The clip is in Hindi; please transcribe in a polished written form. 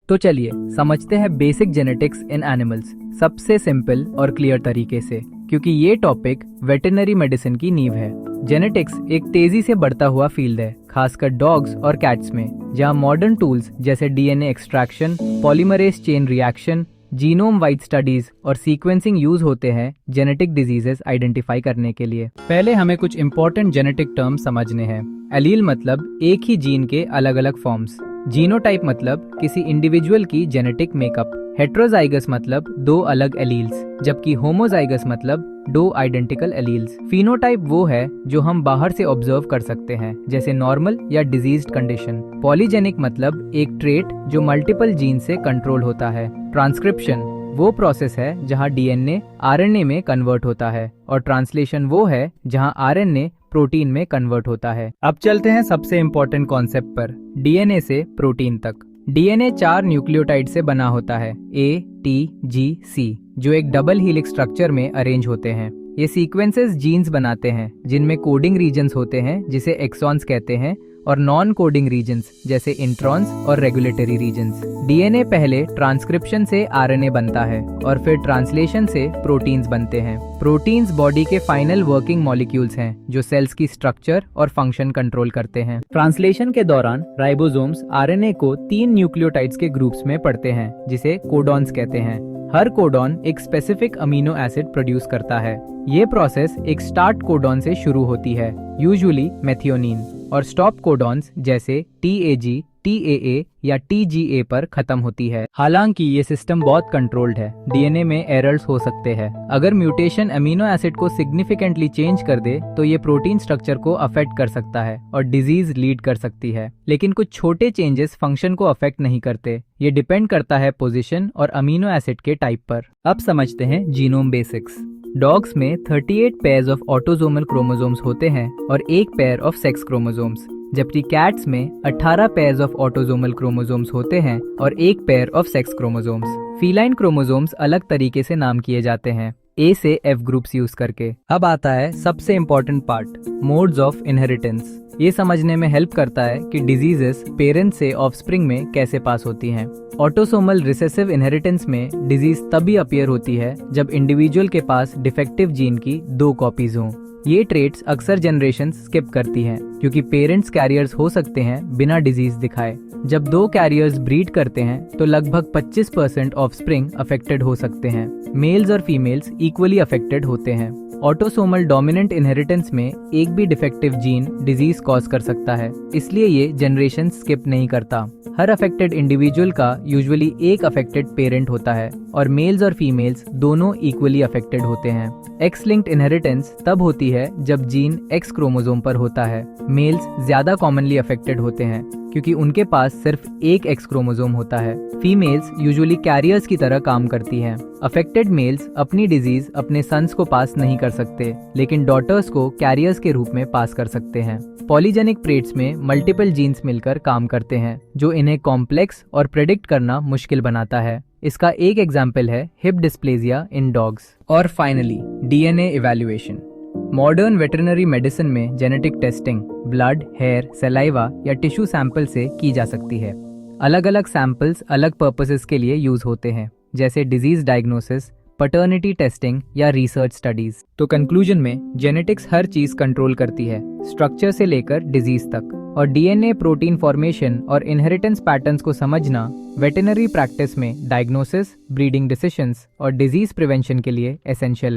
तो चलिए समझते हैं बेसिक जेनेटिक्स इन एनिमल्स सबसे सिंपल और क्लियर तरीके से, क्योंकि ये टॉपिक वेटरनरी मेडिसिन की नींव है। जेनेटिक्स एक तेजी से बढ़ता हुआ फील्ड है, खासकर डॉग्स और कैट्स में, जहां मॉडर्न टूल्स जैसे DNA extraction, polymerase chain reaction, genome wide studies और सीक्वेंसिंग यूज होते हैं जेनेटिक डिजीजेस आइडेंटिफाई करने के लिए। पहले हमें कुछ इंपॉर्टेंट जेनेटिक टर्म समझने हैं। एलील मतलब एक ही जीन के अलग अलग फॉर्म्स। जीनोटाइप मतलब किसी इंडिविजुअल की जेनेटिक मेकअप। हेट्रोजाइगस मतलब दो अलग एलील्स, जबकि होमोजाइगस मतलब दो आइडेंटिकल एलील्स। फिनोटाइप वो है जो हम बाहर से ऑब्जर्व कर सकते हैं, जैसे नॉर्मल या डिजीज्ड कंडीशन। पॉलीजेनिक मतलब एक ट्रेट जो मल्टीपल जीन से कंट्रोल होता है। ट्रांसक्रिप्शन वो प्रोसेस है जहां डीएनए आरएनए में कन्वर्ट होता है, और ट्रांसलेशन वो है जहां आरएनए प्रोटीन में कन्वर्ट होता है। अब चलते हैं सबसे इम्पोर्टेंट कॉन्सेप्ट पर, डीएनए से प्रोटीन तक। डीएनए 4 न्यूक्लियोटाइड से बना होता है, ए, टी, जी, सी, जो एक डबल हेलिक्स स्ट्रक्चर में अरेंज होते हैं। ये सीक्वेंसेस जीन्स बनाते हैं, जिनमें कोडिंग रीजन्स होते हैं जिसे एक्सॉन्स कहते हैं, और नॉन कोडिंग रीजन्स जैसे इंट्रॉन्स और रेगुलेटरी रीजन्स। डीएनए पहले ट्रांसक्रिप्शन से आरएनए बनता है और फिर ट्रांसलेशन से प्रोटीन्स बनते हैं। प्रोटीन्स बॉडी के फाइनल वर्किंग मॉलिक्यूल्स हैं जो सेल्स की स्ट्रक्चर और फंक्शन कंट्रोल करते हैं। ट्रांसलेशन के दौरान राइबोसोम्स आरएनए को 3 न्यूक्लियोटाइड्स के ग्रुप्स में पढ़ते हैं, जिसे कोडॉन्स कहते हैं। हर कोडॉन एक स्पेसिफिक अमीनो एसिड प्रोड्यूस करता है। ये प्रोसेस एक स्टार्ट कोडॉन से शुरू होती है, यूजुअली मेथियोनिन, और स्टॉप कोडॉन्स जैसे टीएजी, टीएए या टीजीए पर खत्म होती है। हालांकि ये सिस्टम बहुत कंट्रोल्ड है, डीएनए में एरर्स हो सकते हैं। अगर म्यूटेशन अमीनो एसिड को सिग्निफिकेंटली चेंज कर दे तो ये प्रोटीन स्ट्रक्चर को अफेक्ट कर सकता है और डिजीज लीड कर सकती है। लेकिन कुछ छोटे चेंजेस फंक्शन को अफेक्ट नहीं करते। ये डिपेंड करता है पोजीशन और अमीनो एसिड के टाइप पर। अब समझते हैं जीनोम बेसिक्स। डॉग्स में 38 पेयर्स ऑफ ऑटोसोमल क्रोमोसोम्स होते हैं और 1 पेयर ऑफ सेक्स क्रोमोसोम्स, जबकि कैट्स में 18 पेयर्स ऑफ ऑटोसोमल क्रोमोसोम्स होते हैं और 1 pair of sex chromosomes. Feline chromosomes अलग तरीके से नाम किए जाते हैं, ए से एफ ग्रुप्स यूज करके। अब आता है सबसे important part, modes of inheritance. ये समझने में हेल्प करता है कि डिजीजेस पेरेंट्स से ऑफस्प्रिंग में कैसे पास होती हैं। ऑटोसोमल रिसेसिव इनहेरिटेंस में डिजीज तभी अपीयर होती है जब इंडिविजुअल के पास डिफेक्टिव जीन की 2 कॉपीज हों। ये ट्रेट्स अक्सर जनरेशन स्किप करती हैं, क्योंकि पेरेंट्स कैरियर्स हो सकते हैं बिना डिजीज दिखाए। जब 2 कैरियर्स ब्रीड करते हैं तो लगभग 25% ऑफस्प्रिंग अफेक्टेड हो सकते हैं। मेल्स और फीमेल्स इक्वली अफेक्टेड होते हैं। ऑटोसोमल डोमिनेंट इनहेरिटेंस में एक भी डिफेक्टिव जीन डिजीज कॉज कर सकता है, इसलिए ये जनरेशन स्किप नहीं करता। हर अफेक्टेड इंडिविजुअल का यूजुअली एक अफेक्टेड पेरेंट होता है, और मेल्स और फीमेल्स दोनों इक्वली अफेक्टेड होते हैं। एक्स लिंक्ड इनहेरिटेंस तब होती है जब जीन एक्स क्रोमोसोम पर होता है। मेल्स ज्यादा कॉमनली अफेक्टेड होते हैं क्योंकि उनके पास सिर्फ एक एक्स क्रोमोसोम होता है। फीमेल्स यूजुअली कैरियर्स की तरह काम करती हैं। अफेक्टेड मेल्स अपनी डिजीज अपने सन्स को पास नहीं कर सकते, लेकिन डॉटर्स को कैरियर्स के रूप में पास कर सकते हैं। पॉलीजेनिक ट्रेट्स में मल्टीपल जीन्स मिलकर काम करते हैं, जो इन्हें कॉम्प्लेक्स और प्रेडिक्ट करना मुश्किल बनाता है। इसका एक एग्जाम्पल है हिप डिस्प्लेजिया इन डॉग्स। और finally DNA evaluation. Modern veterinary medicine में genetic testing blood, hair, saliva या टिश्यू सैंपल से की जा सकती है। अलग अलग सैंपल्स अलग पर्पसेस के लिए यूज होते हैं, जैसे डिजीज डायग्नोसिस, पैटर्निटी टेस्टिंग या रिसर्च स्टडीज। तो कंक्लूजन में जेनेटिक्स हर चीज कंट्रोल करती है, स्ट्रक्चर से लेकर डिजीज तक, और डीएनए, प्रोटीन फॉर्मेशन और इनहेरिटेंस पैटर्न्स को समझना वेटरनरी प्रैक्टिस में डायग्नोसिस, ब्रीडिंग डिसीजंस और डिजीज प्रिवेंशन के लिए एसेंशियल है।